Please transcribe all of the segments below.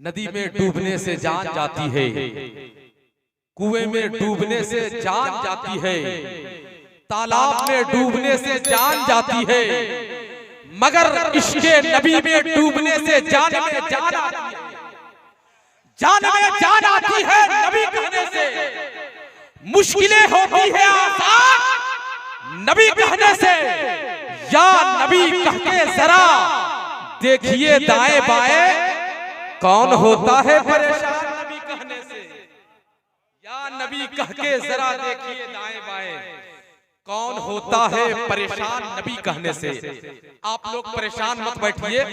नदी में डूबने से जान जाती है, कुएं में डूबने से जान जाती है, तालाब में डूबने से जान जाती है, मगर इश्क़े नबी में डूबने से जान में जान आती है। जान में जान आती है नबी कहने से, मुश्किलें होती है आसान नबी कहने से। या नबी कह के जरा देखिए दाएं बाएं, कौन होता है परेशान नबी कहने से। या नबी कह के जरा देखिए दाएं बाएं, कौन होता है परेशान नबी कहने से। आप लोग परेशान मत बैठिए,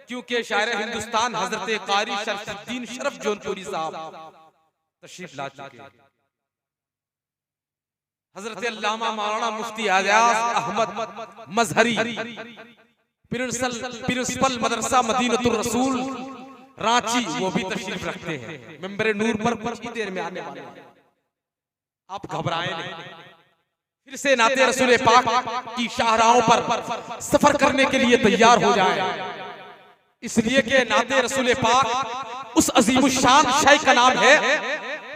क्योंकि शायर हिंदुस्तान हजरत कारी शरफुद्दीन शरफ जौनपुरी साहब तशरीफ ला चुके हैं। हजरत अल्लामा मौलाना मुफ्ती आजाद अहमद मजहरी प्रिंसिपल मदरसा मदीनतुर रसूल रांची, वो भी तशरीफ रखते हैं। मेंबर नूर पर कुछ ही देर में आने वाले हैं, आप घबराएं नहीं। फिर से नाते रसूल पाक की शाहराहों पर सफर करने के लिए तैयार हो जाएं, इसलिए कि नाते रसूल पाक उस अजीमुशान शय का नाम है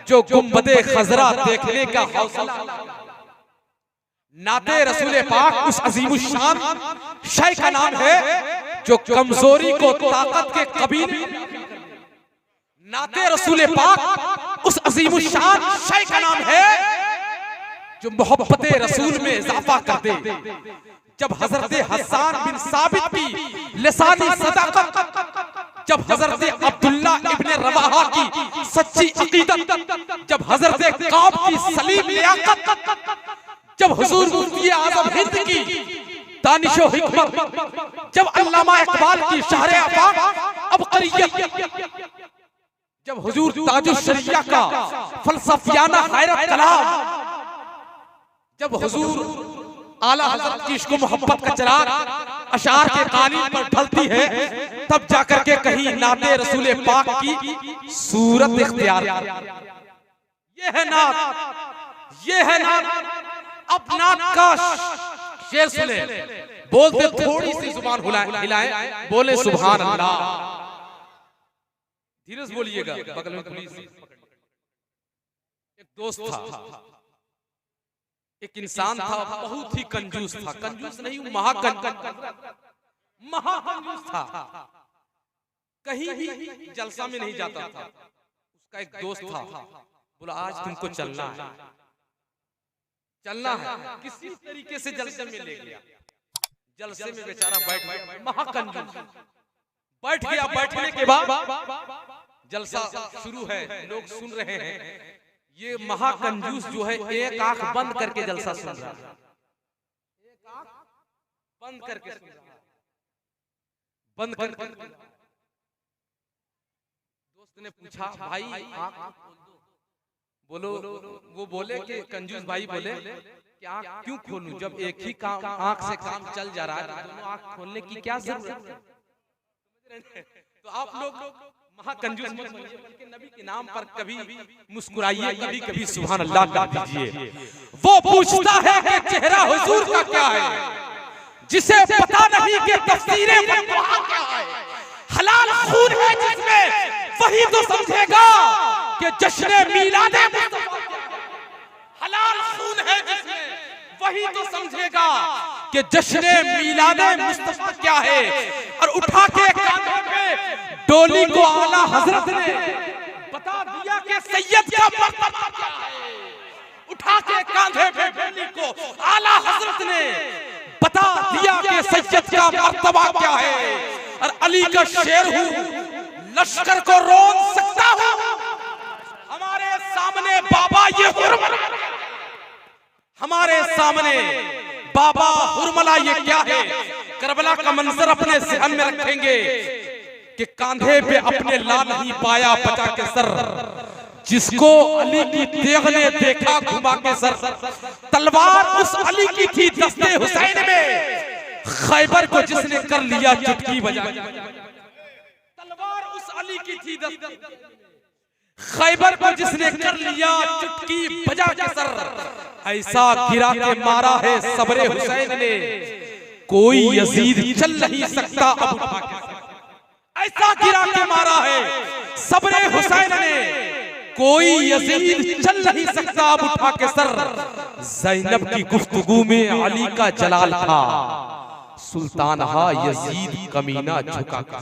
जो गुंबदे खजरा देखने का हौसला। नाते रसूल पाक उस अजीमुशान शय का नाम है जो कमजोरी को ताकत के कबीर। नाते रसूल पाक उस अजीमुशान शय का नाम है जो मोहब्बत रसूल में इजाफा कर दे। जब हजरत हसन बिन साबित की लिसानी सदाकत, जब हजरत अब्दुल्ला इब्ने रवाहा की सच्ची अकीदत, जब हजरत काब की सलीम लियाकत, जब हुजूर मुफ्ती आज़म हिंद की दानिशो हिकमत, जब अल्लामा इकबाल की शहरे आफाक अबकरियत, जब हुजूर ताजुश शरिया का फलसफियाना हैरत कलाम, जब हुजूर आला हजरत की इश्क मोहब्बत का चिराग अशार के कालीन पर ढलती है, तब जाकर के कहीं नाते रसूल पाक की सूरत इख्तियार। ये है नात, ये है नात। अब नात का शेर सुने, बोलते थोड़ी सी जुबान हिलाएं, बोले सुभान अल्लाह। धीरे से बोलिएगा, बगल में पुलिस। एक दोस्त था, एक इंसान था, बहुत ही कंजूस था। कंजूस नहीं, महाकंजूस था। कहीं भी जलसा में नहीं जाता था। उसका एक दोस्त था, बोला आज तुमको चलना है, चलना है। किसी तरीके से जलसे में ले गया। जलसे में बेचारा बैठ गया, महाकंजूस बैठ गया। बैठने के बाद जलसा शुरू है, लोग सुन रहे हैं। ये महाकंजूस जो है एक आंख बंद करके जलसा सुन रहा है, एक आंख बंद करके सुन रहा है, बंद करके। दोस्त ने पूछा, भाई आंख बोलो। वो बोले कि कंजूस भाई बोले कि आंख क्यों खोलूं, जब एक ही काम आंख से काम चल जा रहा है, दोनों आंख खोलने की क्या जरूरत है। तो आप लोग महाकंजूस मत बनिए, बल्कि नबी के नाम पर कभी मुस्कुराइए, कभी कभी सुभान अल्लाह कह दीजिए। वो पूछता है कि चेहरा हुजूर का क्या है, जिसे पता नहीं कि तफसीरे में क्या है। हलाल खून है जिसमें, वही तो समझेगा कि जश्न मीलाद मुस्तफा। हलाल खून है जिसमें, वही तो समझेगा कि जश्न मीलाद मुस्तफा क्या है। और उठा के कांधे पे डोली को आला हजरत ने बता दिया कि सैयद का मर्तबा क्या है। उठा के कांधे पे डोली को आला हजरत ने बता दिया कि सैयद का मर्तबा क्या है। और अली का शेर हूँ, लश्कर को रोक सकता हूँ, हमारे सामने बाबा ये हुरमला, हमारे सामने बाबा हुरमला ये क्या है। करबला का मंजर अपने ज़हन में रखेंगे कि कांधे पे अपने ला नहीं पाया बचा के सर, जिसको अली की तेग ने देखा घुमा के सर। तलवार उस अली की थी दस्ते हुसैन में, खैबर को जिसने कर लिया चुटकी बजा। तलवार उस अली की थी दस्ते, खैबर को जिसने कर लिया चुटकी बजा के सर। ऐसा गिरा के मारा है सबरे हुसैन ने, कोई यजीद चल नहीं सकता अब उठा के। ऐसा गिरा के मारा है सब्रे हुसैन ने कोई यजीद चल नहीं सकता अब उठा के सर। ज़ैनब की गुफ्तगू में अली का जलाल था, सुल्तान हा यजीद कमीना झुका कर।